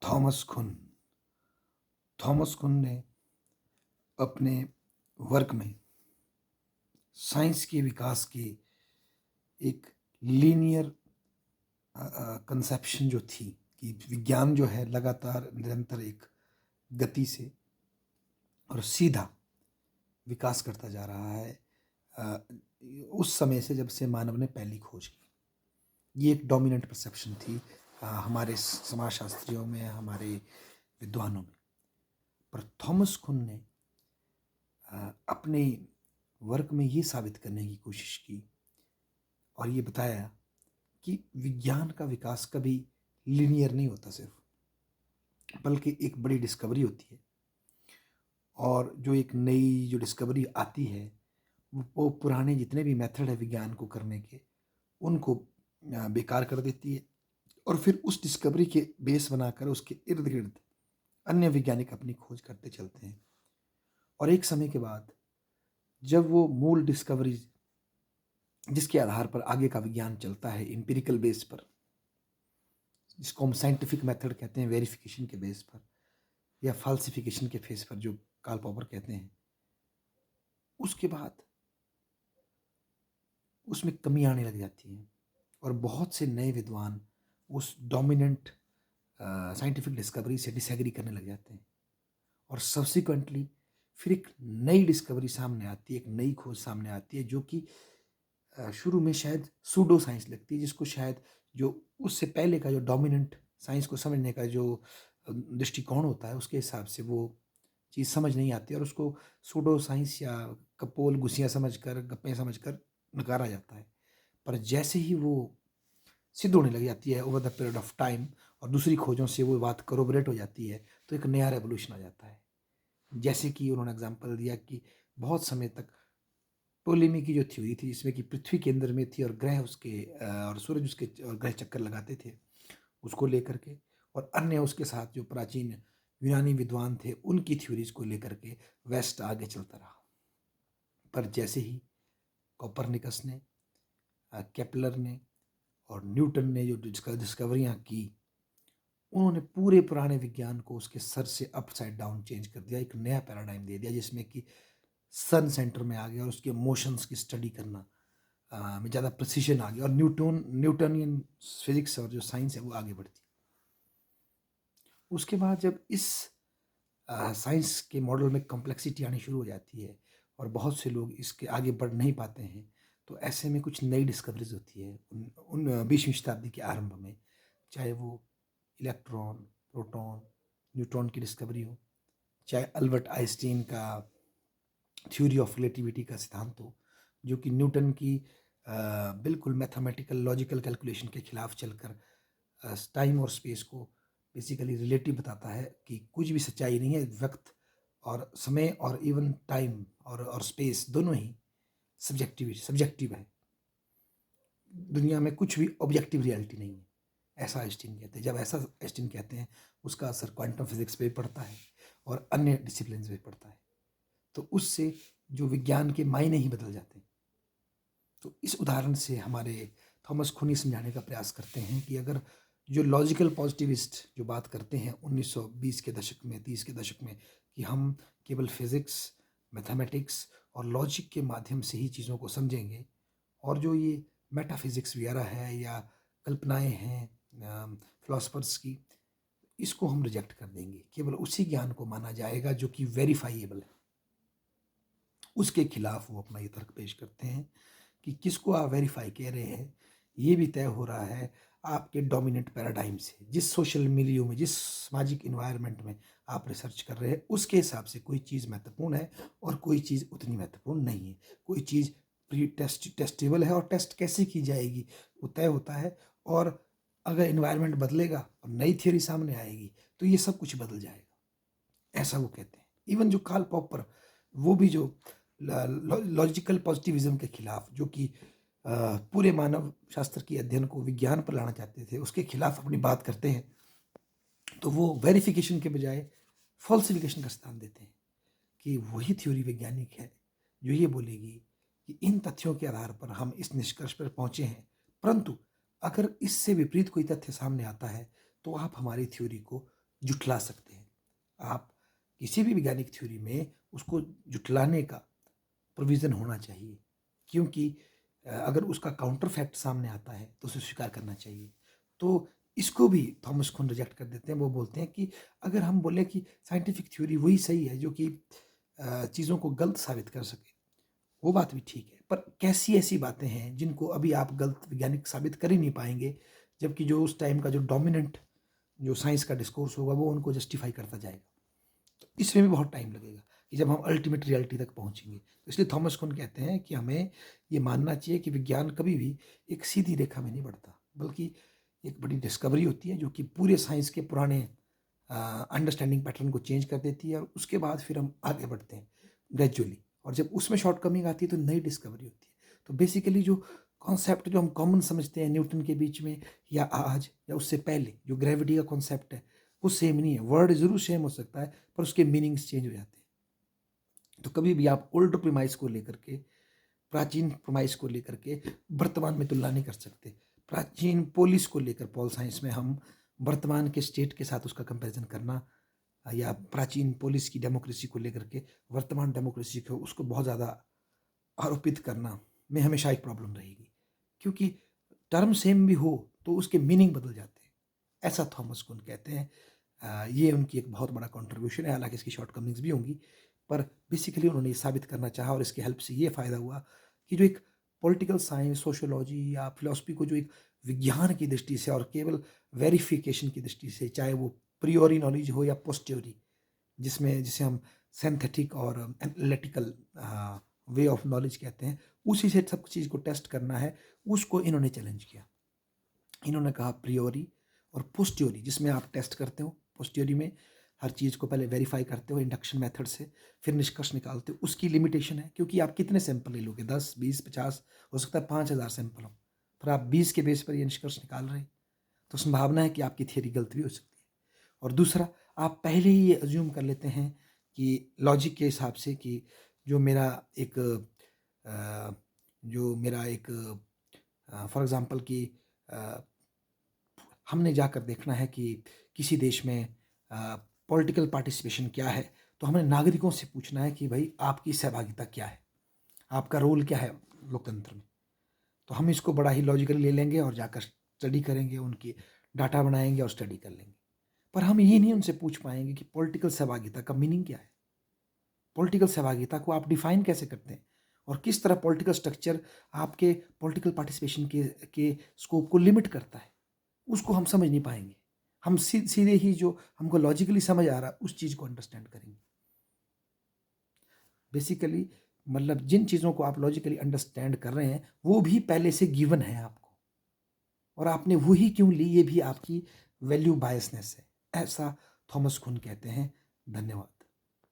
Thomas कुन Thomas कुन ने अपने वर्क में साइंस के विकास की एक लीनियर कंसेप्शन जो थी कि विज्ञान जो है लगातार निरंतर एक गति से और सीधा विकास करता जा रहा है उस समय से जब से मानव ने पहली खोज की। ये एक डोमिनेंट परसेप्शन थी हमारे समाजशास्त्रियों में, हमारे विद्वानों में। पर थॉमस कुन ने अपने वर्क में ये साबित करने की कोशिश की और ये बताया कि विज्ञान का विकास कभी लीनियर नहीं होता सिर्फ, बल्कि एक बड़ी डिस्कवरी होती है। और जो एक नई जो डिस्कवरी आती है वो पुराने जितने भी मेथड है विज्ञान को करने के उनको बेकार कर देती है और फिर उस डिस्कवरी के बेस बनाकर उसके इर्द गिर्द अन्य वैज्ञानिक अपनी खोज करते चलते हैं। और एक समय के बाद जब वो मूल डिस्कवरी जिसके आधार पर आगे का विज्ञान चलता है एम्पिरिकल बेस पर, जिसको हम साइंटिफिक मेथड कहते हैं वेरिफिकेशन के बेस पर या फाल्सिफिकेशन के फेस पर, जो कार्ल पॉपर कहते हैं, उसके बाद उसमें कमी आने लग जाती है और बहुत से नए विद्वान उस डोमिनेंट साइंटिफिक डिस्कवरी से डिसएग्री करने लग जाते हैं और सब्सिक्वेंटली फिर एक नई डिस्कवरी सामने आती है, एक नई खोज सामने आती है जो कि शुरू में शायद सूडो साइंस लगती है, जिसको शायद जो उससे पहले का जो डोमिनेंट साइंस को समझने का जो दृष्टिकोण होता है उसके हिसाब से वो चीज़ समझ नहीं आती और उसको सूडो साइंस या कपोल गुसियाँ समझकर, गप्पें समझकर नकारा जाता है। पर जैसे ही वो सिद्ध होने लग जाती है over the period of time और दूसरी खोजों से वो बात करोबरेट हो जाती है, तो एक नया रेवोल्यूशन आ जाता है। जैसे कि उन्होंने एग्जांपल दिया कि बहुत समय तक टोलेमी की जो थ्योरी थी जिसमें कि पृथ्वी केंद्र में थी और ग्रह उसके और सूरज उसके और ग्रह चक्कर लगाते थे, उसको लेकर के, और अन्य उसके साथ जो प्राचीन यूनानी विद्वान थे उनकी थ्योरीज को लेकर के वेस्ट आगे चलता रहा। पर जैसे ही कोपरनिकस ने, केपलर ने और न्यूटन ने जो डिस्कवरियाँ की, उन्होंने पूरे पुराने विज्ञान को उसके सर से अपसाइड डाउन चेंज कर दिया, एक नया पैराडाइम दे दिया जिसमें कि सन सेंटर में आ गया और उसके मोशंस की स्टडी करना में ज़्यादा प्रिसीजन आ गया और न्यूटनियन फिजिक्स और जो साइंस है वो आगे बढ़ती। उसके बाद जब इस साइंस के मॉडल में कॉम्प्लेक्सिटी आनी शुरू हो जाती है और बहुत से लोग इसके आगे बढ़ नहीं पाते हैं, तो ऐसे में कुछ नई डिस्कवरीज होती है उन 20वीं शताब्दी के आरंभ में, चाहे वो इलेक्ट्रॉन, प्रोटॉन, न्यूट्रॉन की डिस्कवरी हो, चाहे अल्बर्ट आइंस्टीन का थ्योरी ऑफ रिलेटिविटी का सिद्धांत हो, जो कि न्यूटन की बिल्कुल मैथमेटिकल लॉजिकल कैलकुलेशन के खिलाफ चलकर टाइम और स्पेस को बेसिकली रिलेटिव बताता है कि कुछ भी सच्चाई नहीं है, वक्त और समय और इवन टाइम और स्पेस दोनों ही सब्जेक्टिव है। दुनिया में कुछ भी ऑब्जेक्टिव रियलिटी नहीं है, ऐसा आइंस्टीन कहते हैं। जब ऐसा आइंस्टीन कहते हैं उसका असर क्वांटम फिजिक्स पे पड़ता है और अन्य डिसिप्लिन पे पड़ता है, तो उससे जो विज्ञान के मायने ही बदल जाते हैं। तो इस उदाहरण से हमारे थॉमस कुन समझाने का प्रयास करते हैं कि अगर जो लॉजिकल पॉजिटिविस्ट जो बात करते हैं 1920 के दशक में, 30 के दशक में, कि हम केवल फिज़िक्स, मैथमेटिक्स और लॉजिक के माध्यम से ही चीज़ों को समझेंगे और जो ये मेटाफिज़िक्स वगैरह है या कल्पनाएं हैं फिलोसफर्स की, इसको हम रिजेक्ट कर देंगे, केवल उसी ज्ञान को माना जाएगा जो कि वेरीफाइएबल है। उसके खिलाफ वो अपना ये तर्क पेश करते हैं कि किसको आप वेरीफाई कह रहे हैं, ये भी तय हो रहा है आपके डोमिनेंट पैराडाइम से, जिस सोशल मिलियो में, जिस सामाजिक इन्वायरमेंट में आप रिसर्च कर रहे हैं उसके हिसाब से कोई चीज़ महत्वपूर्ण है और कोई चीज़ उतनी महत्वपूर्ण नहीं है। कोई चीज़ प्री टेस्टेबल है और टेस्ट कैसे की जाएगी वो तय होता है, और अगर इन्वायरमेंट बदलेगा और नई थियोरी सामने आएगी तो ये सब कुछ बदल जाएगा, ऐसा वो कहते हैं। इवन जो कार्ल पॉपर, वो भी जो लॉजिकल पॉजिटिविज्म के खिलाफ, जो कि पूरे मानव शास्त्र के अध्ययन को विज्ञान पर लाना चाहते थे, उसके खिलाफ अपनी बात करते हैं, तो वो वेरिफिकेशन के बजाय फॉल्सिफिकेशन का स्थान देते हैं कि वही थ्योरी वैज्ञानिक है जो ये बोलेगी कि इन तथ्यों के आधार पर हम इस निष्कर्ष पर पहुंचे हैं, परंतु अगर इससे विपरीत कोई तथ्य सामने आता है तो आप हमारी थ्योरी को जुठला सकते हैं। आप किसी भी वैज्ञानिक थ्योरी में उसको जुठलाने का प्रोविज़न होना चाहिए, क्योंकि अगर उसका काउंटर फैक्ट सामने आता है तो उसे स्वीकार करना चाहिए। तो इसको भी थॉमस कुन रिजेक्ट कर देते हैं। वो बोलते हैं कि अगर हम बोलें कि साइंटिफिक थ्योरी वही सही है जो कि चीज़ों को गलत साबित कर सके, वो बात भी ठीक है। पर कैसी ऐसी बातें हैं जिनको अभी आप गलत वैज्ञानिक साबित कर ही नहीं पाएँगे, जबकि जो उस टाइम का जो डोमिनेंट जो साइंस का डिस्कोर्स होगा वो उनको जस्टिफ़ाई करता जाएगा। तो इसमें भी बहुत टाइम लगेगा कि जब हम अल्टीमेट रियलिटी तक पहुँचेंगे। तो इसलिए थॉमस कुन कहते हैं कि हमें ये मानना चाहिए कि विज्ञान कभी भी एक सीधी रेखा में नहीं बढ़ता, बल्कि एक बड़ी डिस्कवरी होती है जो कि पूरे साइंस के पुराने अंडरस्टैंडिंग पैटर्न को चेंज कर देती है, और उसके बाद फिर हम आगे बढ़ते हैं ग्रेजुअली, और जब उसमें शॉर्टकमिंग आती है तो नई डिस्कवरी होती है। तो बेसिकली जो कॉन्सेप्ट जो हम कॉमन समझते हैं न्यूटन के बीच में या आज या उससे पहले, जो ग्रेविटी का कॉन्सेप्ट है, वो सेम नहीं है। वर्ड ज़रूर सेम हो सकता है पर उसके मीनिंग्स चेंज हो जाते हैं। तो कभी भी आप ओल्ड प्रीमाइस को लेकर के, प्राचीन प्रीमाइस को लेकर के वर्तमान में तुलना नहीं कर सकते। प्राचीन पोलिस को लेकर पॉल साइंस में हम वर्तमान के स्टेट के साथ उसका कंपैरिजन करना, या प्राचीन पोलिस की डेमोक्रेसी को लेकर के वर्तमान डेमोक्रेसी को उसको बहुत ज़्यादा आरोपित करना में हमेशा एक प्रॉब्लम रहेगी, क्योंकि टर्म सेम भी हो तो उसके मीनिंग बदल जाते हैं। ऐसा थॉमस कुन कहते हैं। ये उनकी एक बहुत बड़ा कंट्रीब्यूशन है, हालांकि इसकी शॉर्टकमिंग्स भी होंगी, पर बेसिकली उन्होंने ये साबित करना चाहा, और इसके हेल्प से ये फ़ायदा हुआ कि जो एक पॉलिटिकल साइंस, सोशियोलॉजी या फिलॉसफी को जो एक विज्ञान की दृष्टि से और केवल वेरिफिकेशन की दृष्टि से, चाहे वो प्रियोरी नॉलेज हो या पोस्टियोरी, जिसमें जिसे हम सिंथेटिक और एनालिटिकल वे ऑफ नॉलेज कहते हैं, उसी से सब चीज़ को टेस्ट करना है, उसको इन्होंने चैलेंज किया। इन्होंने कहा प्रियोरी और पोस्टियोरी, जिसमें आप टेस्ट करते हो। पोस्टियोरी में हर चीज़ को पहले वेरीफाई करते हो इंडक्शन मेथड से, फिर निष्कर्ष निकालते हो। उसकी लिमिटेशन है, क्योंकि आप कितने सैंपल ले लोगे, 10, 20, 50, हो सकता है 5000 सैंपल हो, पर आप 20 के बेस पर ये निष्कर्ष निकाल रहे हैं, तो संभावना है कि आपकी थियरी गलत भी हो सकती है। और दूसरा, आप पहले ही ये अज्यूम कर लेते हैं कि लॉजिक के हिसाब से कि जो मेरा एक अ, जो मेरा एक फॉर एग्ज़ाम्पल कि अ, हमने जाकर देखना है कि किसी देश में पॉलिटिकल पार्टिसिपेशन क्या है, तो हमें नागरिकों से पूछना है कि भाई आपकी सहभागिता क्या है, आपका रोल क्या है लोकतंत्र में। तो हम इसको बड़ा ही लॉजिकली ले लेंगे और जाकर स्टडी करेंगे, उनकी डाटा बनाएंगे और स्टडी कर लेंगे। पर हम ये नहीं उनसे पूछ पाएंगे कि पॉलिटिकल सहभागिता का मीनिंग क्या है, पॉलिटिकल सहभागिता को आप डिफाइन कैसे करते हैं, और किस तरह पॉलिटिकल स्ट्रक्चर आपके पॉलिटिकल पार्टिसिपेशन के स्कोप को लिमिट करता है, उसको हम समझ नहीं पाएंगे। हम सीधे ही जो हमको लॉजिकली समझ आ रहा है उस चीज़ को अंडरस्टैंड करेंगे। बेसिकली मतलब जिन चीज़ों को आप लॉजिकली अंडरस्टैंड कर रहे हैं वो भी पहले से गिवन है आपको, और आपने वही क्यों ली, ये भी आपकी वैल्यू बायसनेस है। ऐसा थॉमस कुन कहते हैं। धन्यवाद।